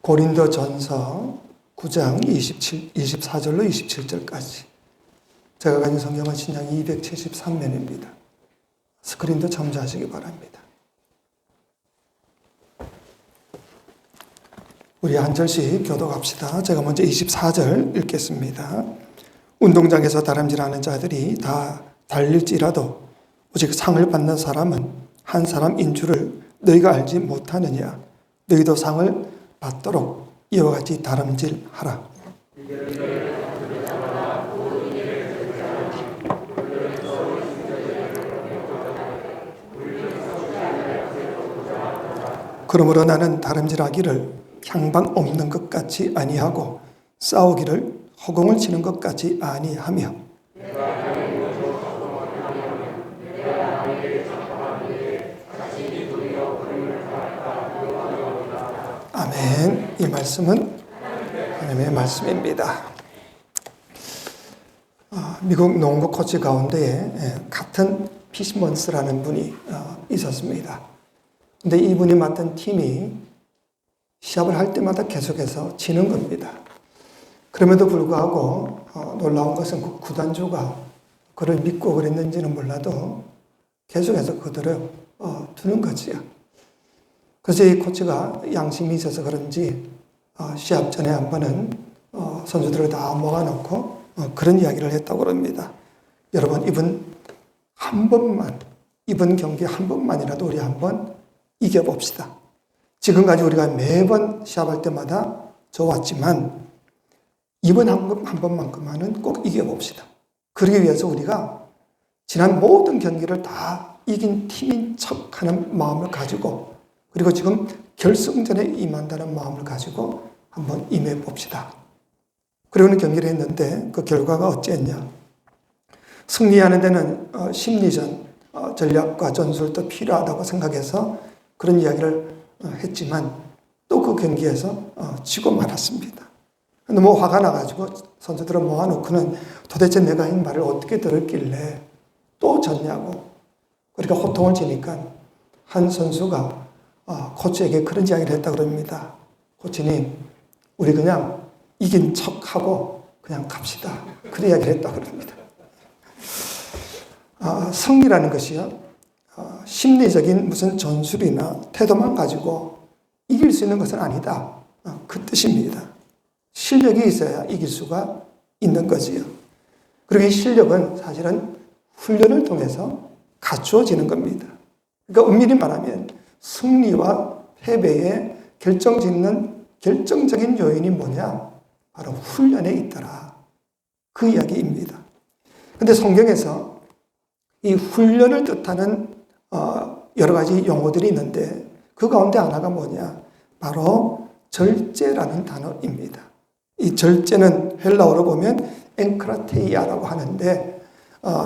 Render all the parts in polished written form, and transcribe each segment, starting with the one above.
고린도전서 9장 24절로 27절까지. 제가 가진 성경은 신약 273면입니다. 스크린도 첨부하시기 바랍니다. 우리 한 절씩 교독합시다. 제가 먼저 24절 읽겠습니다. 운동장에서 다람질하는 자들이 다 달릴지라도 오직 상을 받는 사람은 한 사람인 줄을 너희가 알지 못하느냐. 너희도 상을 받도록 이와 같이 다람질하라. 그러므로 나는 다름질하기를 향방 없는 것 같이 아니하고 싸우기를 허공을 치는 것 같이 아니하며 아멘. 이 말씀은 하나님의 말씀입니다. 미국 농구 코치 가운데에 같은 피시먼스라는 분이 있었습니다. 근데 이분이 맡은 팀이 시합을 할 때마다 계속해서 지는 겁니다. 그럼에도 불구하고 놀라운 것은 그 구단주가 그를 믿고 그랬는지는 몰라도 계속해서 그들을 두는 거지요. 그래서 이 코치가 양심이 있어서 그런지 시합 전에 한 번은 선수들을 다 모아놓고 그런 이야기를 했다고 합니다. 여러분, 이번 경기 한 번만이라도 우리 한번 이겨봅시다. 지금까지 우리가 매번 시합할 때마다 좋았지만 이번 한 번만큼만은 꼭 이겨봅시다. 그러기 위해서 우리가 지난 모든 경기를 다 이긴 팀인 척하는 마음을 가지고 그리고 지금 결승전에 임한다는 마음을 가지고 한번 임해봅시다. 그러고는 경기를 했는데 그 결과가 어찌했냐. 승리하는 데는 심리전, 전략과 전술도 필요하다고 생각해서 그런 이야기를 했지만 또 그 경기에서 지고 말았습니다. 너무 화가 나가지고 선수들을 모아놓고는 도대체 내가 이 말을 어떻게 들었길래 또 졌냐고. 그러니까 호통을 치니까 한 선수가 코치에게 그런 이야기를 했다고 합니다. 코치님, 우리 그냥 이긴 척하고 그냥 갑시다. 그런 이야기를 했다고 합니다. 승리라는 것이요. 심리적인 무슨 전술이나 태도만 가지고 이길 수 있는 것은 아니다. 그 뜻입니다. 실력이 있어야 이길 수가 있는 거지요. 그리고 이 실력은 사실은 훈련을 통해서 갖추어지는 겁니다. 그러니까 엄밀히 말하면 승리와 패배에 결정짓는 결정적인 요인이 뭐냐? 바로 훈련에 있더라. 그 이야기입니다. 그런데 성경에서 이 훈련을 뜻하는 여러 가지 용어들이 있는데 그 가운데 하나가 뭐냐? 바로 절제라는 단어입니다. 이 절제는 헬라어로 보면 엔크라테이아라고 하는데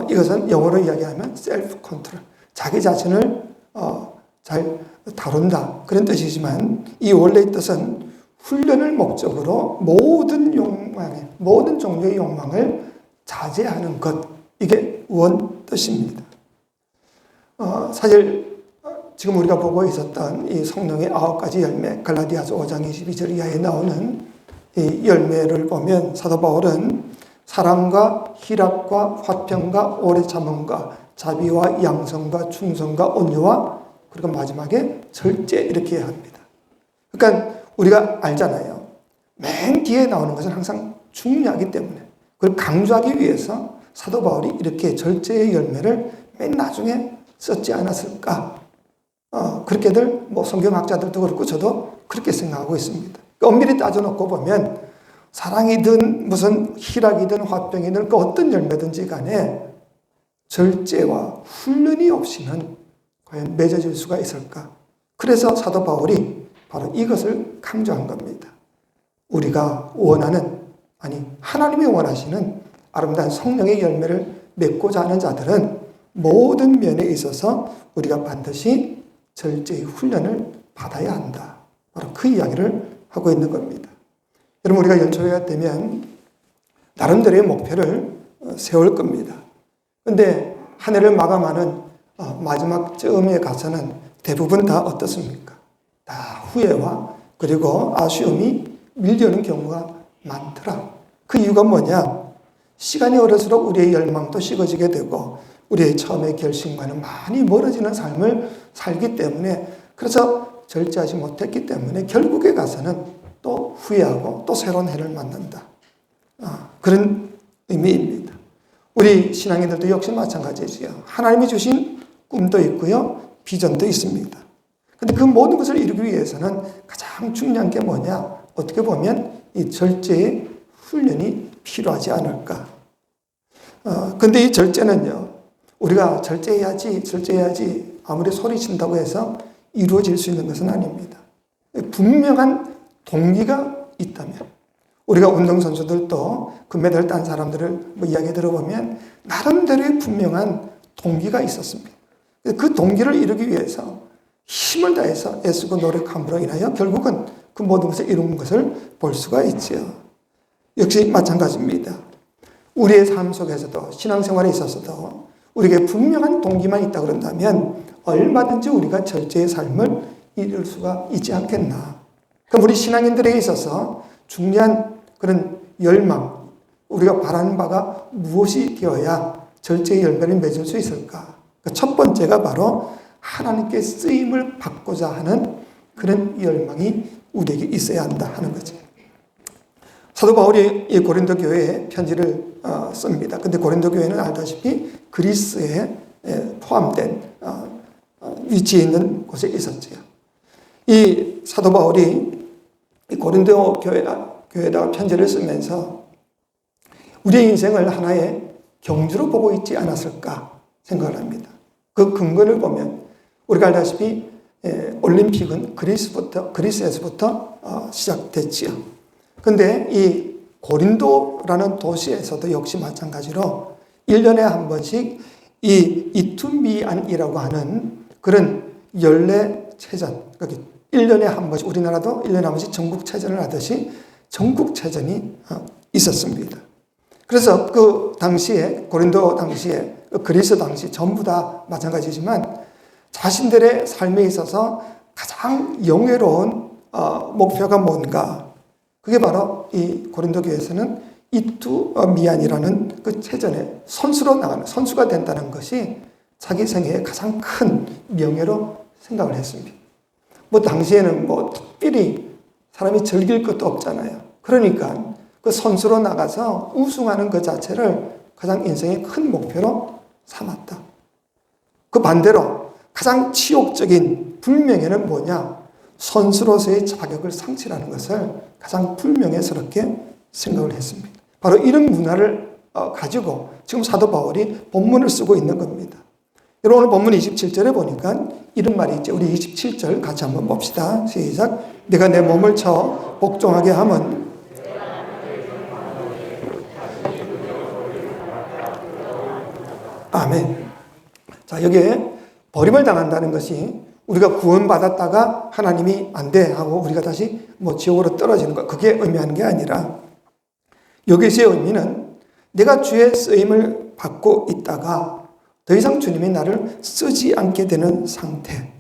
이것은 영어로 이야기하면 셀프 컨트롤, 자기 자신을 잘 다룬다 그런 뜻이지만 이 원래의 뜻은 훈련을 목적으로 모든 종류의 욕망을 자제하는 것, 이게 원 뜻입니다. 사실 지금 우리가 보고 있었던 이 성령의 9가지 열매, 갈라디아서 5장 22절 이하에 나오는 이 열매를 보면 사도 바울은 사랑과 희락과 화평과 오래 참음과 자비와 양성과 충성과 온유와 그리고 마지막에 절제 이렇게 합니다. 그러니까 우리가 알잖아요. 맨 뒤에 나오는 것은 항상 중요하기 때문에 그걸 강조하기 위해서 사도 바울이 이렇게 절제의 열매를 맨 나중에 썼지 않았을까? 그렇게들 성경학자들도 그렇고 저도 그렇게 생각하고 있습니다. 엄밀히 따져놓고 보면 사랑이든 무슨 희락이든 화평이든 그 어떤 열매든지 간에 절제와 훈련이 없이는 과연 맺어질 수가 있을까? 그래서 사도 바울이 바로 이것을 강조한 겁니다. 우리가 하나님이 원하시는 아름다운 성령의 열매를 맺고자 하는 자들은 모든 면에 있어서 우리가 반드시 절제의 훈련을 받아야 한다. 바로 그 이야기를 하고 있는 겁니다. 여러분, 우리가 연초가 되면 나름대로의 목표를 세울 겁니다. 그런데 한 해를 마감하는 마지막 쯤에 가서는 대부분 다 어떻습니까? 다 후회와 그리고 아쉬움이 밀려오는 경우가 많더라. 그 이유가 뭐냐? 시간이 오를수록 우리의 열망도 식어지게 되고 우리의 처음의 결심과는 많이 멀어지는 삶을 살기 때문에, 그래서 절제하지 못했기 때문에 결국에 가서는 또 후회하고 또 새로운 해를 만난다. 그런 의미입니다. 우리 신앙인들도 역시 마찬가지지요. 하나님이 주신 꿈도 있고요, 비전도 있습니다. 근데 그 모든 것을 이루기 위해서는 가장 중요한 게 뭐냐? 어떻게 보면 이 절제의 훈련이 필요하지 않을까. 근데 이 절제는요, 우리가 절제해야지 아무리 소리친다고 해서 이루어질 수 있는 것은 아닙니다. 분명한 동기가 있다면, 우리가 운동선수들도 금메달 딴 사람들을 이야기 들어보면 나름대로의 분명한 동기가 있었습니다. 그 동기를 이루기 위해서 힘을 다해서 애쓰고 노력함으로 인하여 결국은 그 모든 것을 이룬 것을 볼 수가 있지요. 역시 마찬가지입니다. 우리의 삶 속에서도, 신앙생활에 있어서도 우리에게 분명한 동기만 있다 그런다면 얼마든지 우리가 절제의 삶을 이룰 수가 있지 않겠나. 그럼 우리 신앙인들에게 있어서 중요한 그런 열망, 우리가 바라는 바가 무엇이 되어야 절제의 열매를 맺을 수 있을까? 첫 번째가 바로 하나님께 쓰임을 받고자 하는 그런 열망이 우리에게 있어야 한다 하는 거죠. 사도 바울이 이 고린도 교회에 편지를 씁니다. 근데 고린도 교회는 알다시피 그리스에 포함된 위치에 있는 곳에 있었지요. 이 사도 바울이 이 고린도 교회에다가 편지를 쓰면서 우리의 인생을 하나의 경주로 보고 있지 않았을까 생각을 합니다. 그 근거를 보면 우리가 알다시피 올림픽은 그리스에서부터 시작됐지요. 근데 이 고린도라는 도시에서도 역시 마찬가지로 1년에 한 번씩 이 이투미안이라고 하는 그런 연례체전, 1년에 한 번씩, 우리나라도 1년에 한 번씩 전국체전을 하듯이 전국체전이 있었습니다. 그래서 그 당시에, 고린도 당시에, 그리스 당시 전부 다 마찬가지지만 자신들의 삶에 있어서 가장 영예로운 목표가 뭔가, 그게 바로 이 고린도 교회에서는 이투미안이라는 그 체전에 선수로 나가는, 선수가 된다는 것이 자기 생애의 가장 큰 명예로 생각을 했습니다. 당시에는 특별히 사람이 즐길 것도 없잖아요. 그러니까 그 선수로 나가서 우승하는 그 자체를 가장 인생의 큰 목표로 삼았다. 그 반대로 가장 치욕적인 불명예는 뭐냐? 선수로서의 자격을 상실하는 것을 가장 불명예스럽게 생각을 했습니다. 바로 이런 문화를 가지고 지금 사도 바울이 본문을 쓰고 있는 겁니다. 여러분, 오늘 본문 27절에 보니까 이런 말이 있죠. 우리 27절 같이 한번 봅시다. 시작. 내가 내 몸을 쳐 복종하게 함은 아멘. 자, 여기에 버림을 당한다는 것이 우리가 구원받았다가 하나님이 안 돼 하고 우리가 다시 지옥으로 떨어지는 것, 그게 의미하는 게 아니라 여기서의 의미는 내가 주의 쓰임을 받고 있다가 더 이상 주님이 나를 쓰지 않게 되는 상태.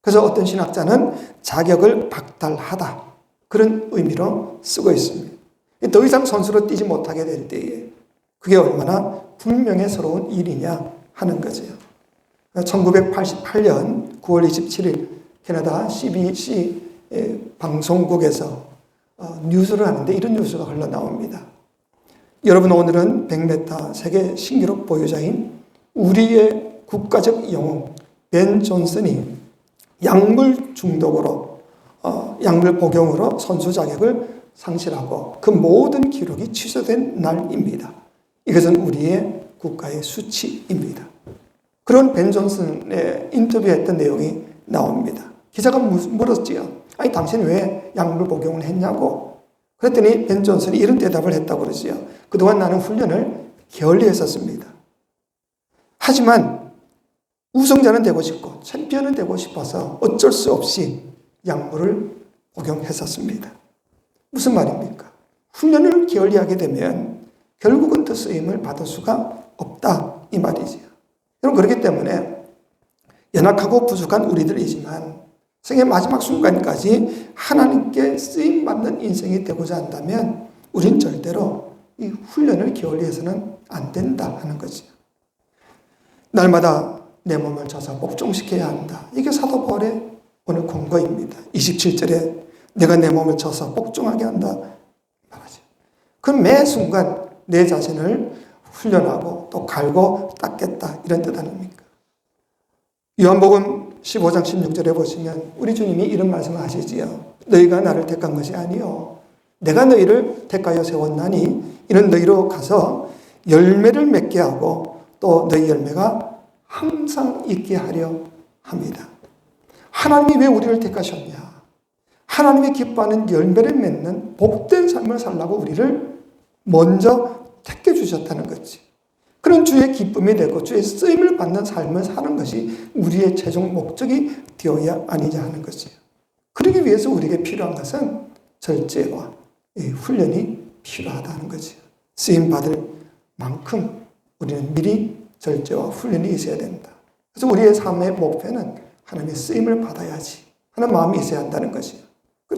그래서 어떤 신학자는 자격을 박탈하다, 그런 의미로 쓰고 있습니다. 더 이상 선수로 뛰지 못하게 될 때에 그게 얼마나 불명예스러운 일이냐 하는 거죠. 1988년 9월 27일 캐나다 CBC 방송국에서 뉴스를 하는데 이런 뉴스가 흘러나옵니다. 여러분, 오늘은 100m 세계 신기록 보유자인 우리의 국가적 영웅 벤 존슨이 약물 중독으로 약물 복용으로 선수 자격을 상실하고 그 모든 기록이 취소된 날입니다. 이것은 우리의 국가의 수치입니다. 그런 벤 존슨의 인터뷰했던 내용이 나옵니다. 기자가 물었지요. 아니, 당신 왜 약물 복용을 했냐고. 그랬더니 벤 존슨이 이런 대답을 했다고 그러지요. 그동안 나는 훈련을 게을리 했었습니다. 하지만 우승자는 되고 싶고 챔피언은 되고 싶어서 어쩔 수 없이 약물을 복용했었습니다. 무슨 말입니까? 훈련을 게을리하게 되면 결국은 더 쓰임을 받을 수가 없다, 이 말이지요. 여러분, 그렇기 때문에 연약하고 부족한 우리들이지만 생의 마지막 순간까지 하나님께 쓰임받는 인생이 되고자 한다면 우린 절대로 이 훈련을 게을리해서는 안 된다 하는 거죠. 날마다 내 몸을 쳐서 복종시켜야 한다. 이게 사도 바울의 오늘 권고입니다. 27절에 내가 내 몸을 쳐서 복종하게 한다 말하죠. 그 매 순간 내 자신을 훈련하고 또 갈고 닦겠다 이런 뜻 아닙니까? 요한복음 15장 16절에 보시면 우리 주님이 이런 말씀을 하시지요. 너희가 나를 택한 것이 아니요 내가 너희를 택하여 세웠나니 이는 너희로 가서 열매를 맺게 하고 또 너희 열매가 항상 있게 하려 합니다. 하나님이 왜 우리를 택하셨냐? 하나님이 기뻐하는 열매를 맺는 복된 삶을 살라고 우리를 먼저 택해 주셨다는 거지. 그런 주의 기쁨이 되고 주의 쓰임을 받는 삶을 사는 것이 우리의 최종 목적이 되어야 아니냐 하는 것이에요. 그러기 위해서 우리에게 필요한 것은 절제와 훈련이 필요하다는 거지요. 쓰임 받을 만큼 우리는 미리 절제와 훈련이 있어야 된다. 그래서 우리의 삶의 목표는 하나님의 쓰임을 받아야지 하는 마음이 있어야 한다는 것이에요.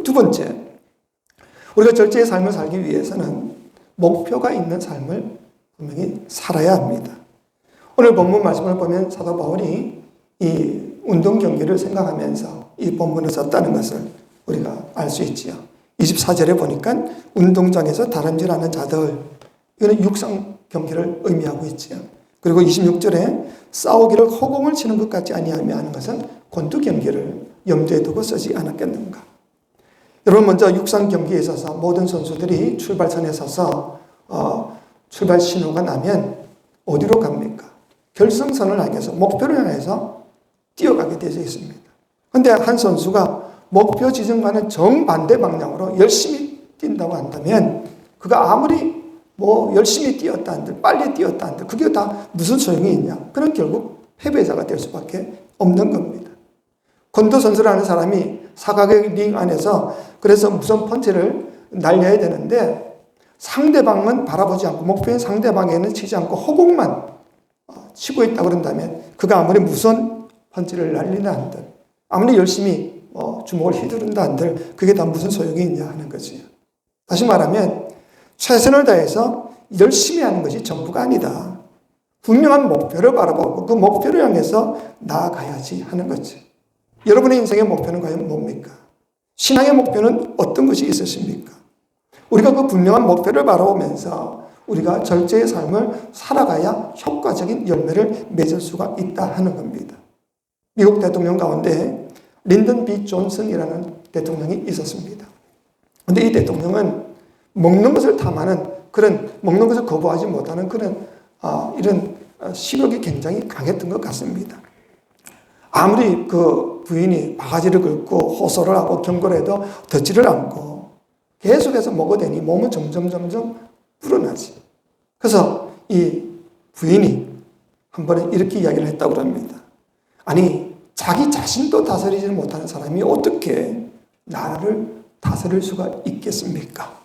두 번째, 우리가 절제의 삶을 살기 위해서는 목표가 있는 삶을 분명히 살아야 합니다. 오늘 본문 말씀을 보면 사도 바울이 이 운동 경기를 생각하면서 이 본문을 썼다는 것을 우리가 알 수 있지요. 24절에 보니까 운동장에서 다름질하는 자들, 이거는 육상 경기를 의미하고 있지요. 그리고 26절에 싸우기를 허공을 치는 것 같지 아니하며 하는 것은 권투 경기를 염두에 두고 쓰지 않았겠는가. 여러분, 먼저 육상 경기에 있어서 모든 선수들이 출발선에 서서 출발 신호가 나면 어디로 갑니까? 결승선을 향해서 목표를 향해서 뛰어가게 되어 있습니다. 그런데 한 선수가 목표 지점과는 정반대 방향으로 열심히 뛴다고 한다면 그가 아무리 열심히 뛰었다 한들 빨리 뛰었다 한들 그게 다 무슨 소용이 있냐? 그럼 결국 패배자가 될 수밖에 없는 겁니다. 권투 선수라는 사람이 사각의 링 안에서 그래서 무슨 펀치를 날려야 되는데 상대방은 바라보지 않고 목표인 상대방에는 치지 않고 허공만 치고 있다고 그런다면 그가 아무리 무슨 펀치를 날리나 한들 아무리 열심히 주먹을 휘두른다 한들 그게 다 무슨 소용이 있냐 하는 거지요. 다시 말하면 최선을 다해서 열심히 하는 것이 전부가 아니다. 분명한 목표를 바라보고 그 목표를 향해서 나아가야지 하는 거지. 여러분의 인생의 목표는 과연 뭡니까? 신앙의 목표는 어떤 것이 있으십니까? 우리가 그 분명한 목표를 바라보면서 우리가 절제의 삶을 살아가야 효과적인 열매를 맺을 수가 있다 하는 겁니다. 미국 대통령 가운데 린던 B. 존슨이라는 대통령이 있었습니다. 그런데 이 대통령은 먹는 것을 탐하는 그런 먹는 것을 거부하지 못하는 그런 이런 식욕이 굉장히 강했던 것 같습니다. 아무리 그 부인이 바가지를 긁고 호소를 하고 경고를 해도 듣지를 않고 계속해서 먹어대니 몸은 점점 불어나지. 그래서 이 부인이 한 번에 이렇게 이야기를 했다고 합니다. 아니, 자기 자신도 다스리지 못하는 사람이 어떻게 나라를 다스릴 수가 있겠습니까?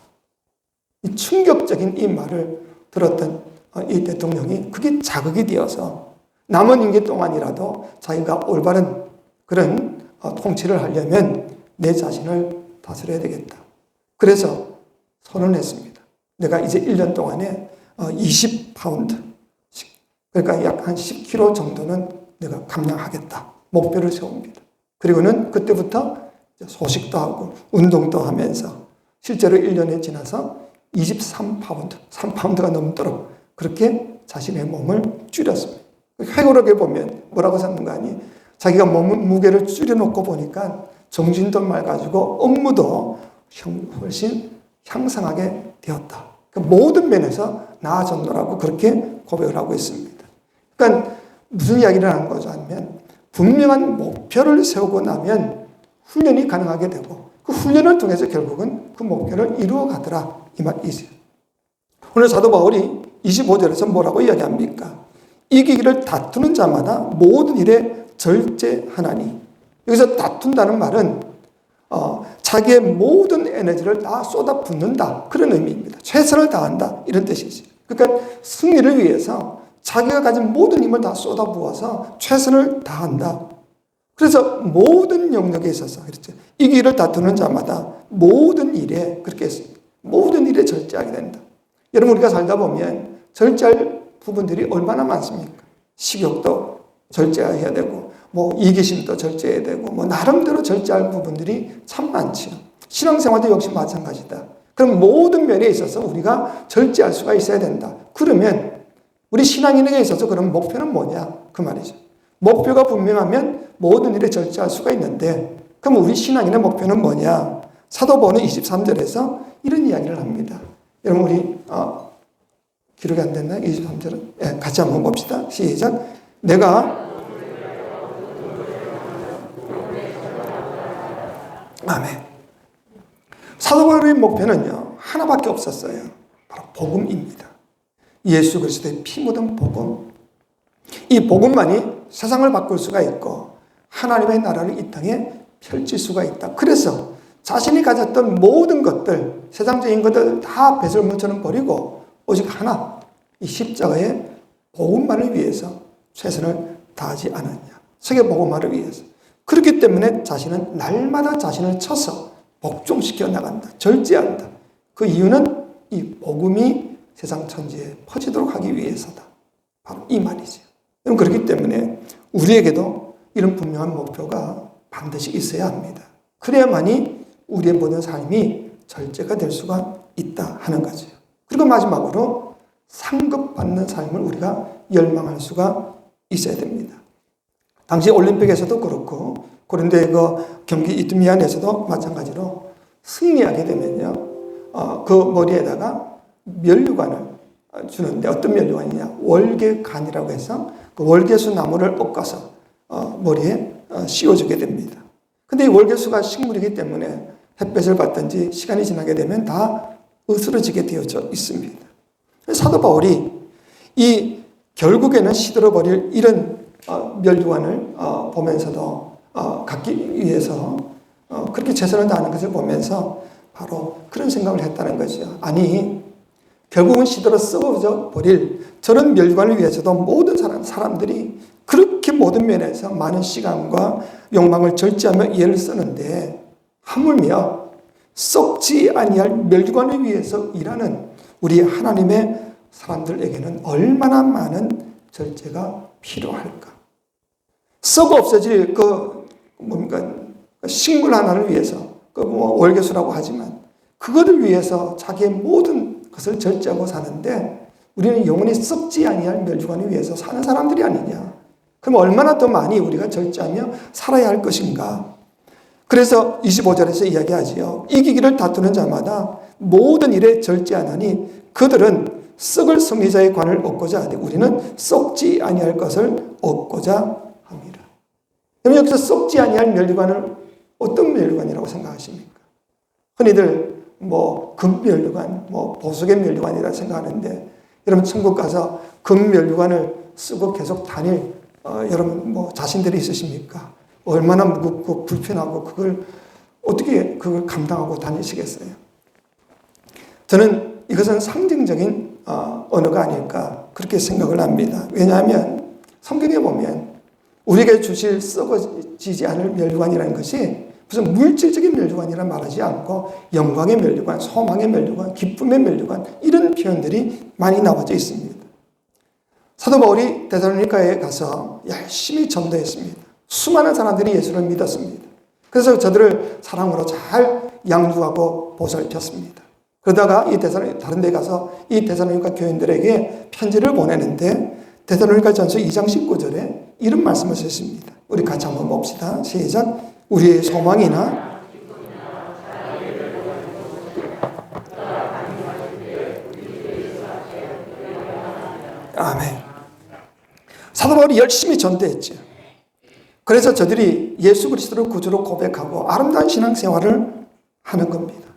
이 충격적인 이 말을 들었던 이 대통령이 그게 자극이 되어서 남은 임기 동안이라도 자기가 올바른 그런 통치를 하려면 내 자신을 다스려야 되겠다. 그래서 선언했습니다. 내가 이제 1년 동안에 20파운드, 그러니까 약 한 10kg 정도는 내가 감량하겠다. 목표를 세웁니다. 그리고는 그때부터 소식도 하고 운동도 하면서 실제로 1년이 지나서 23파운드, 3파운드가 넘도록 그렇게 자신의 몸을 줄였습니다. 회고록에 보면 뭐라고 썼는가 하니 자기가 무게를 줄여놓고 보니까 정신도 맑아지고 업무도 훨씬 향상하게 되었다. 그러니까 모든 면에서 나아졌노라고 그렇게 고백을 하고 있습니다. 그러니까 무슨 이야기를 하는 거죠 하면 분명한 목표를 세우고 나면 훈련이 가능하게 되고 그 훈련을 통해서 결국은 그 목표를 이루어 가더라 이 말이죠. 오늘 사도 바울이 25절에서 뭐라고 이야기합니까? 이기기를 다투는 자마다 모든 일에 절제하나니. 여기서 다툰다는 말은 자기의 모든 에너지를 다 쏟아붓는다 그런 의미입니다. 최선을 다한다 이런 뜻이지. 그러니까 승리를 위해서 자기가 가진 모든 힘을 다 쏟아부어서 최선을 다한다. 그래서 모든 영역에 있어서 그렇죠. 이 길을 다투는 자마다 모든 일에 그렇게 했습니다. 모든 일에 절제하게 된다. 여러분 우리가 살다 보면 절제할 부분들이 얼마나 많습니까? 식욕도 절제해야 되고 뭐 이기심도 절제해야 되고 뭐 나름대로 절제할 부분들이 참 많지요. 신앙생활도 역시 마찬가지다. 그럼 모든 면에 있어서 우리가 절제할 수가 있어야 된다. 그러면 우리 신앙인에게 있어서 그럼 목표는 뭐냐? 그 말이죠. 목표가 분명하면 모든 일에 절제할 수가 있는데 그럼 우리 신앙인의 목표는 뭐냐? 사도 바울은 23절에서 이런 이야기를 합니다. 여러분 우리 기록이 안 됐나요? 23절은? 네, 같이 한번 봅시다. 시작. 내가 아멘. 사도 바울의 목표는요 하나밖에 없었어요. 바로 복음입니다. 예수 그리스도의 피 묻은 복음. 이 복음만이 세상을 바꿀 수가 있고 하나님의 나라를 이 땅에 펼칠 수가 있다. 그래서 자신이 가졌던 모든 것들, 세상적인 것들 다 배설물처럼 버리고 오직 하나, 이 십자가의 복음만을 위해서 최선을 다하지 않았냐. 세계 복음화를 위해서. 그렇기 때문에 자신은 날마다 자신을 쳐서 복종시켜 나간다. 절제한다. 그 이유는 이 복음이 세상 천지에 퍼지도록 하기 위해서다. 바로 이 말이죠. 그렇기 때문에 우리에게도 이런 분명한 목표가 반드시 있어야 합니다. 그래야만이 우리의 모든 삶이 절제가 될 수가 있다 하는 거죠. 그리고 마지막으로 상급받는 삶을 우리가 열망할 수가 있어야 됩니다. 당시 올림픽에서도 그렇고 고린도의 그 경기 이두미안에서도 마찬가지로 승리하게 되면요, 그 머리에다가 면류관을 주는데 어떤 면류관이냐? 월계관이라고 해서 그 월계수 나무를 꺾어서 머리에 씌워주게 됩니다. 근데 이 월계수가 식물이기 때문에 햇볕을 받든지 시간이 지나게 되면 다 으스러지게 되어져 있습니다. 사도 바울이 이 결국에는 시들어버릴 이런 면류관을 보면서도 갖기 위해서 그렇게 최선을 다하는 것을 보면서 바로 그런 생각을 했다는 거죠. 아니 결국은 시들어 썩어져 버릴 저런 면류관을 위해서도 모든 사람들이 그렇게 모든 면에서 많은 시간과 욕망을 절제하며 애를 쓰는데 하물며 썩지 아니할 면류관을 위해서 일하는 우리 하나님의 사람들에게는 얼마나 많은 절제가 필요할까? 썩어 없어질 식물 하나를 위해서 월계수라고 하지만 그것을 위해서 자기의 모든 것을 절제하고 사는데 우리는 영원히 썩지 아니할 멸류관을 위해서 사는 사람들이 아니냐. 그럼 얼마나 더 많이 우리가 절제하며 살아야 할 것인가. 그래서 25절에서 이야기하지요. 이기기를 다투는 자마다 모든 일에 절제하나니 그들은 썩을 승리자의 관을 얻고자 하되 우리는 썩지 아니할 것을 얻고자 합니다. 여러분 여기서 썩지 아니할 멸류관을 어떤 멸류관이라고 생각하십니까? 흔히들 금멸류관, 보석의 멸류관이라 생각하는데 여러분 천국 가서 금멸류관을 쓰고 계속 다닐 여러분 자신들이 있으십니까? 얼마나 무겁고 불편하고 어떻게 그걸 감당하고 다니시겠어요? 저는 이것은 상징적인 언어가 아닐까 그렇게 생각을 합니다. 왜냐하면 성경에 보면 우리에게 주실 썩어지지 않을 멸류관이라는 것이 무슨 물질적인 멸류관이라 말하지 않고 영광의 멸류관, 소망의 멸류관, 기쁨의 멸류관 이런 표현들이 많이 나와져 있습니다. 사도 바울이 데살로니가에 가서 열심히 전도했습니다. 수많은 사람들이 예수를 믿었습니다. 그래서 저들을 사랑으로 잘 양육하고 보살폈습니다. 그러다가 다른 데 가서 이 데살로니가 교인들에게 편지를 보내는데 데살로니가 전서 2장 19절에 이런 말씀을 쓰십니다. 우리 같이 한번 봅시다. 시작. 우리의 소망이나 아멘. 사도 바울이 열심히 전도했죠. 그래서 저들이 예수 그리스도를 구주로 고백하고 아름다운 신앙생활을 하는 겁니다.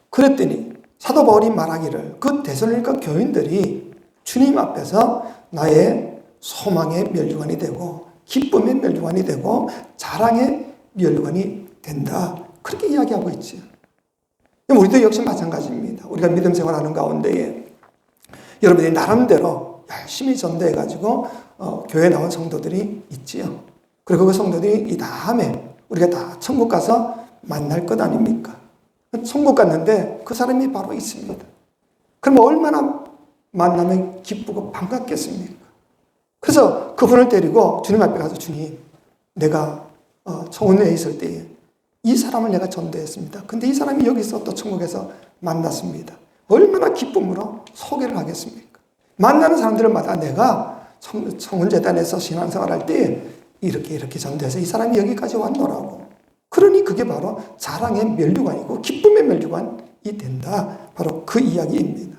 그랬더니 사도 바울이 말하기를 그 데살로니가 교인들이 주님 앞에서 나의 소망의 멸류관이 되고 기쁨의 멸류관이 되고 자랑의 멸류관이 된다. 그렇게 이야기하고 있죠. 우리도 역시 마찬가지입니다. 우리가 믿음 생활하는 가운데에 여러분들이 나름대로 열심히 전도해가지고 교회에 나온 성도들이 있지요. 그리고 그 성도들이 이 다음에 우리가 다 천국 가서 만날 것 아닙니까? 천국 갔는데 그 사람이 바로 있습니다. 그럼 얼마나 만나면 기쁘고 반갑겠습니까? 그래서 그분을 데리고 주님 앞에 가서 주님, 내가 청원회에 있을 때에 이 사람을 내가 전도했습니다. 근데 이 사람이 여기서 또 천국에서 만났습니다. 얼마나 기쁨으로 소개를 하겠습니까? 만나는 사람들마다 내가 청원재단에서 신앙생활할 때 이렇게 전도해서 이 사람이 여기까지 왔노라고. 그러니 그게 바로 자랑의 면류관이고 기쁨의 면류관이 된다. 바로 그 이야기입니다.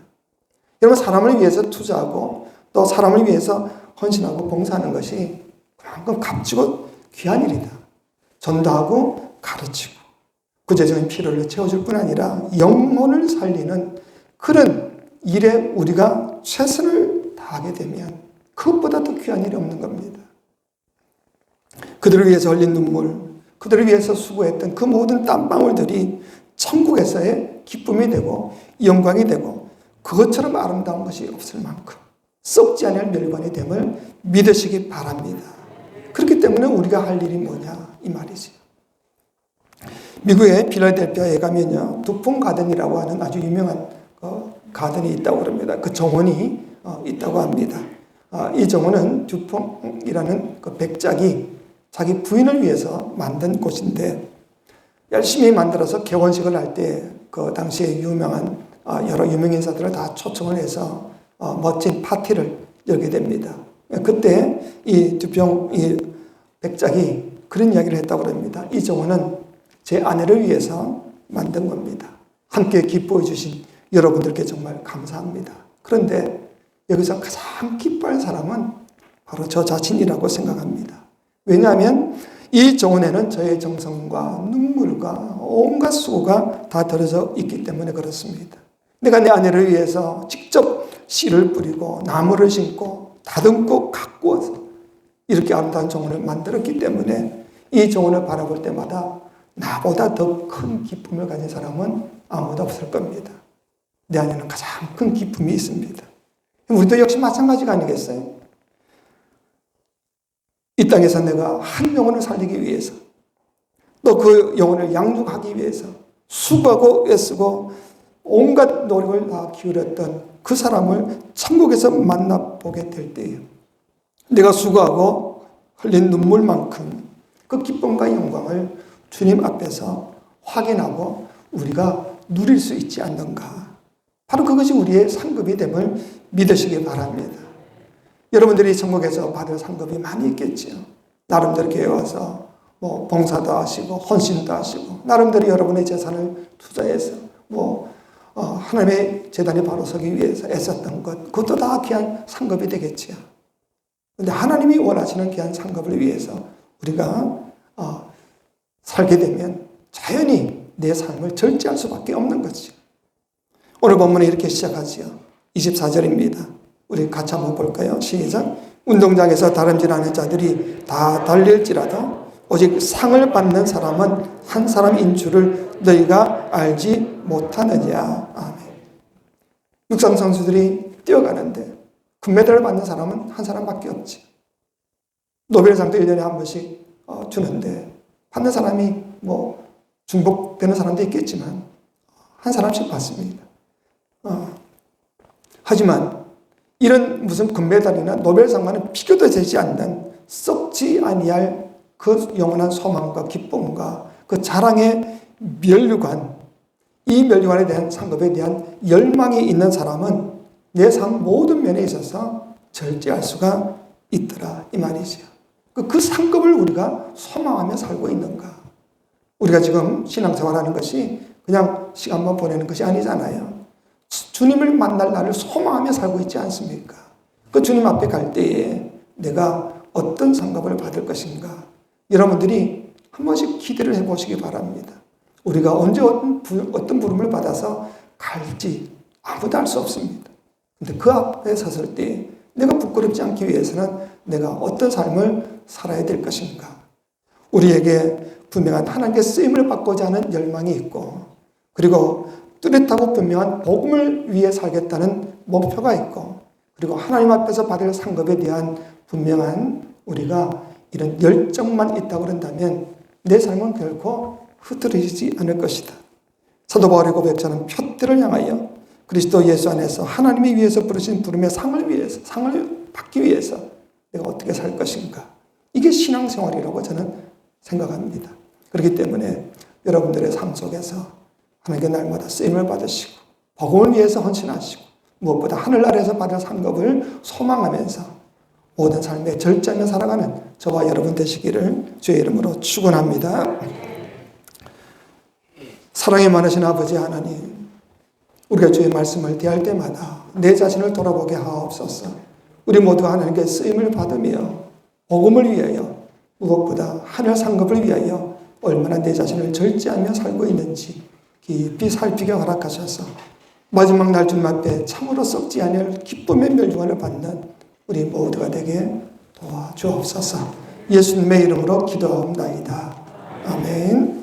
여러분, 사람을 위해서 투자하고 또 사람을 위해서 헌신하고 봉사하는 것이 그만큼 값지고 귀한 일이다. 전도하고 가르치고 구체적인 필요를 채워줄 뿐 아니라 영혼을 살리는 그런 일에 우리가 최선을 다하게 되면 그것보다 더 귀한 일이 없는 겁니다. 그들을 위해서 흘린 눈물, 그들을 위해서 수고했던 그 모든 땀방울들이 천국에서의 기쁨이 되고 영광이 되고 그것처럼 아름다운 것이 없을 만큼 썩지 않을 멸관이 됨을 믿으시기 바랍니다. 그렇기 때문에 우리가 할 일이 뭐냐 이 말이죠. 미국의 필라델피아에 가면요, 두폰 가든이라고 하는 아주 유명한 가든이 있다고 그럽니다. 그 정원이 있다고 합니다. 이 정원은 두폰이라는 그 백작이 자기 부인을 위해서 만든 곳인데 열심히 만들어서 개원식을 할 때 그 당시에 유명한 여러 유명인사들을 다 초청을 해서 멋진 파티를 열게 됩니다. 그때 이 백작이 그런 이야기를 했다고 합니다. 이 정원은 제 아내를 위해서 만든 겁니다. 함께 기뻐해 주신 여러분들께 정말 감사합니다. 그런데 여기서 가장 기뻐할 사람은 바로 저 자신이라고 생각합니다. 왜냐하면 이 정원에는 저의 정성과 눈물과 온갖 수고가 다 들어져 있기 때문에 그렇습니다. 내가 내 아내를 위해서 직접 씨를 뿌리고 나무를 심고 다듬고 가꾸어서 이렇게 아름다운 정원을 만들었기 때문에 이 정원을 바라볼 때마다 나보다 더 큰 기쁨을 가진 사람은 아무도 없을 겁니다. 내 안에는 가장 큰 기쁨이 있습니다. 우리도 역시 마찬가지가 아니겠어요? 이 땅에서 내가 한 영혼을 살리기 위해서 또 그 영혼을 양육하기 위해서 수고하고 애쓰고 온갖 노력을 다 기울였던 그 사람을 천국에서 만나보게 될 때에 내가 수고하고 흘린 눈물만큼 그 기쁨과 영광을 주님 앞에서 확인하고 우리가 누릴 수 있지 않는가. 바로 그것이 우리의 상급이 됨을 믿으시기 바랍니다. 여러분들이 천국에서 받을 상급이 많이 있겠지요. 나름대로 교회 와서 봉사도 하시고 헌신도 하시고 나름대로 여러분의 재산을 투자해서 하나님의 재단이 바로 서기 위해서 애썼던 것, 그것도 다 귀한 상급이 되겠지요. 그런데 하나님이 원하시는 귀한 상급을 위해서 우리가 살게 되면 자연히 내 삶을 절제할 수밖에 없는 거죠. 오늘 본문에 이렇게 시작하지요. 24절입니다. 우리 같이 한번 볼까요? 시작. 운동장에서 다름질하는 자들이 다 달릴지라도 오직 상을 받는 사람은 한 사람인 줄을 너희가 알지 못하느냐. 아멘. 육상 선수들이 뛰어가는데 금메달을 받는 사람은 한 사람밖에 없지. 노벨상도 1년에 한 번씩 주는데 받는 사람이 중복되는 사람도 있겠지만 한 사람씩 받습니다. 하지만 이런 무슨 금메달이나 노벨상과는 비교도 되지 않는 썩지 아니할 그 영원한 소망과 기쁨과 그 자랑의 면류관, 이 면류관에 대한 상급에 대한 열망이 있는 사람은 내 삶 모든 면에 있어서 절제할 수가 있더라 이 말이죠. 그 상급을 우리가 소망하며 살고 있는가? 우리가 지금 신앙생활하는 것이 그냥 시간만 보내는 것이 아니잖아요. 주님을 만날 날을 소망하며 살고 있지 않습니까? 그 주님 앞에 갈 때에 내가 어떤 상급을 받을 것인가? 여러분들이 한 번씩 기대를 해보시기 바랍니다. 우리가 언제 어떤 부름을 받아서 갈지 아무도 알 수 없습니다. 근데 그 앞에 섰을 때 내가 부끄럽지 않기 위해서는 내가 어떤 삶을 살아야 될 것인가? 우리에게 분명한 하나님께 쓰임을 받고자 하는 열망이 있고 그리고 뚜렷하고 분명한 복음을 위해 살겠다는 목표가 있고 그리고 하나님 앞에서 받을 상급에 대한 분명한 우리가 이런 열정만 있다고 그런다면 내 삶은 결코 흐트러지지 않을 것이다. 사도 바울의 고백자는 표대를 향하여 그리스도 예수 안에서 하나님이 위해서 부르신 부름의 상을 받기 위해서 내가 어떻게 살 것인가. 이게 신앙생활이라고 저는 생각합니다. 그렇기 때문에 여러분들의 삶 속에서 하나님께 날마다 쓰임을 받으시고 복음을 위해서 헌신하시고 무엇보다 하늘 아래에서 받을 상급을 소망하면서 모든 삶에 절제하며 살아가는 저와 여러분 되시기를 주의 이름으로 축원합니다. 사랑이 많으신 아버지 하나님, 우리가 주의 말씀을 대할 때마다 내 자신을 돌아보게 하옵소서. 우리 모두가 하나님께 쓰임을 받으며 복음을 위하여 무엇보다 하늘 상급을 위하여 얼마나 내 자신을 절제하며 살고 있는지 깊이 살피게 허락하셔서 마지막 날쯤 앞에 참으로 썩지 않을 기쁨의 멸류관을 받는 우리 모두가 되게 도와주옵소서. 예수님의 이름으로 기도하옵나이다. 아멘.